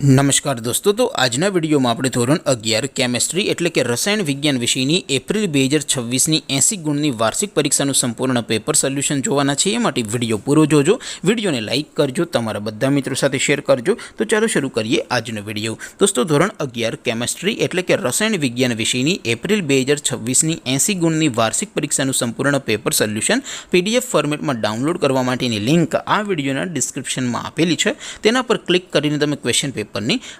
नमस्कार दोस्तों, तो आजना विडियो में આપણે ધોરણ 11 કેમેસ્ટ્રી એટલે કે રસાયણ વિજ્ઞાન વિષયની એપ્રિલ 2026 ની 80 ગુણની વાર્ષિક પરીક્ષાનું સંપૂર્ણ પેપર સોલ્યુશન જોવાના છે। એ માટે વિડિયો પૂરો જોજો, વિડિયોને લાઈક કરજો, તમારા બધા મિત્રો સાથે શેર કરજો। તો ચાલો શરૂ કરીએ આજનો વિડિયો। દોસ્તો, ધોરણ 11 કેમેસ્ટ્રી એટલે કે રસાયણ વિજ્ઞાન વિષયની એપ્રિલ 2026 ની 80 ગુણની વાર્ષિક પરીક્ષાનું સંપૂર્ણ પેપર સોલ્યુશન પીડીએફ ફોર્મેટમાં ડાઉનલોડ કરવા માટેની લિંક આ વિડિયોના ડિસ્ક્રિપ્શનમાં આપેલી છે। તેના પર ક્લિક કરીને તમે ક્વેશ્ચન પેપરની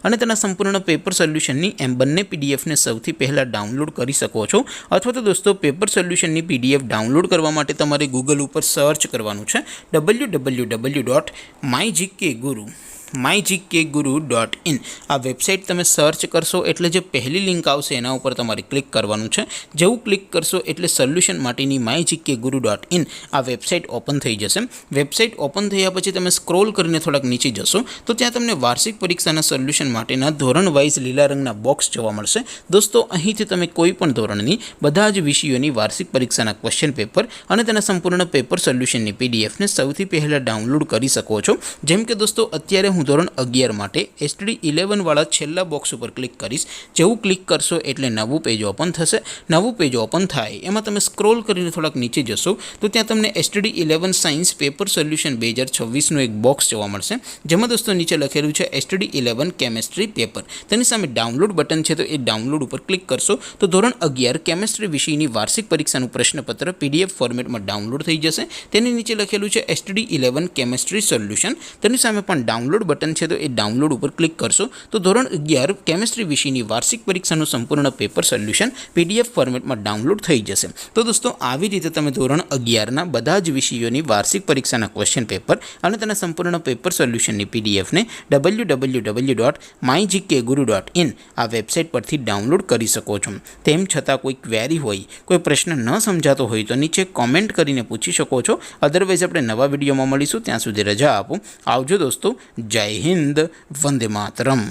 અને તેના સંપૂર્ણ પેપર સોલ્યુશનની એમ બંને પીડીએફને સૌથી પહેલાં ડાઉનલોડ કરી શકો છો। અથવા તો દોસ્તો, પેપર સોલ્યુશનની પીડીએફ ડાઉનલોડ કરવા માટે તમારે ગૂગલ ઉપર સર્ચ કરવાનું છે www.mygkguru.in। આ વેબસાઇટ તમે સર્ચ કરશો એટલે જે પહેલી લિંક આવશે એના ઉપર તમારે ક્લિક કરવાનું છે। જેવું ક્લિક કરશો એટલે સોલ્યુશન માટેની mygkguru.in આ વેબસાઇટ ઓપન થઈ જશે। વેબસાઇટ ઓપન થયા પછી તમે સ્ક્રોલ કરીને થોડાક નીચે જશો તો ત્યાં તમને વાર્ષિક પરીક્ષાના સોલ્યુશન માટેના ધોરણ વાઇઝ લીલા રંગના બોક્સ જોવા મળશે। દોસ્તો, અહીંથી તમે કોઈ પણ ધોરણની બધા જ વિષયોની વાર્ષિક પરીક્ષાના ક્વેશ્ચન પેપર અને તેના સંપૂર્ણ પેપર સોલ્યુશનની પીડીએફને સૌથી પહેલાં ડાઉનલોડ કરી શકો છો। જેમ કે દોસ્તો, અત્યારે હું ધોરણ 11 માટે STD 11 વાળા છેલ્લા બોક્સ ઉપર ક્લિક કરીશ। જેવું ક્લિક કરશો એટલે નવું પેજ ઓપન થશે। નવું પેજ ઓપન થાય એમાં તમે સ્ક્રોલ કરીને થોડાક નીચે જશો તો ત્યાં તમને STD 11 સાયન્સ પેપર સોલ્યુશન 2026નું એક બોક્સ જોવા મળશે, જેમાં દોસ્તો નીચે લખેલું છે STD 11 કેમેસ્ટ્રી પેપર। તેની સામે ડાઉનલોડ બટન છે, તો એ ડાઉનલોડ ઉપર ક્લિક કરશો તો ધોરણ 11 કેમેસ્ટ્રી વિષયની વાર્ષિક પરીક્ષાનું પ્રશ્નપત્ર PDF ફોર્મેટમાં ડાઉનલોડ થઈ જશે। તેની નીચે લખેલું છે STD 11 કેમેસ્ટ્રી સોલ્યુશન। તેની સામે પણ ડાઉનલોડ બટન છે, તો એ ડાઉનલોડ ઉપર ક્લિક કરશો તો ધોરણ 11 કેમેસ્ટ્રી વિષયની વાર્ષિક પરીક્ષાનું સંપૂર્ણ પેપર સોલ્યુશન PDF ફોર્મેટમાં ડાઉનલોડ થઈ જશે। તો દોસ્તો, આવી રીતે તમે ધોરણ 11ના બધા જ વિષયોની વાર્ષિક પરીક્ષાના ક્વેશ્ચન પેપર અને તેના સંપૂર્ણ પેપર સોલ્યુશનની પીડીએફને www.mygkguru.in આ વેબસાઇટ પરથી ડાઉનલોડ કરી શકો છો। તેમ છતાં કોઈ ક્વેરી હોય, કોઈ પ્રશ્ન ન સમજાતો હોય તો નીચે કોમેન્ટ કરીને પૂછી શકો છો। અધરવાઇઝ આપણે નવા વિડીયોમાં મળીશું, ત્યાં સુધી રજા આપો। આવજો દોસ્તો, જય હિન્દ, વંદે માતરમ।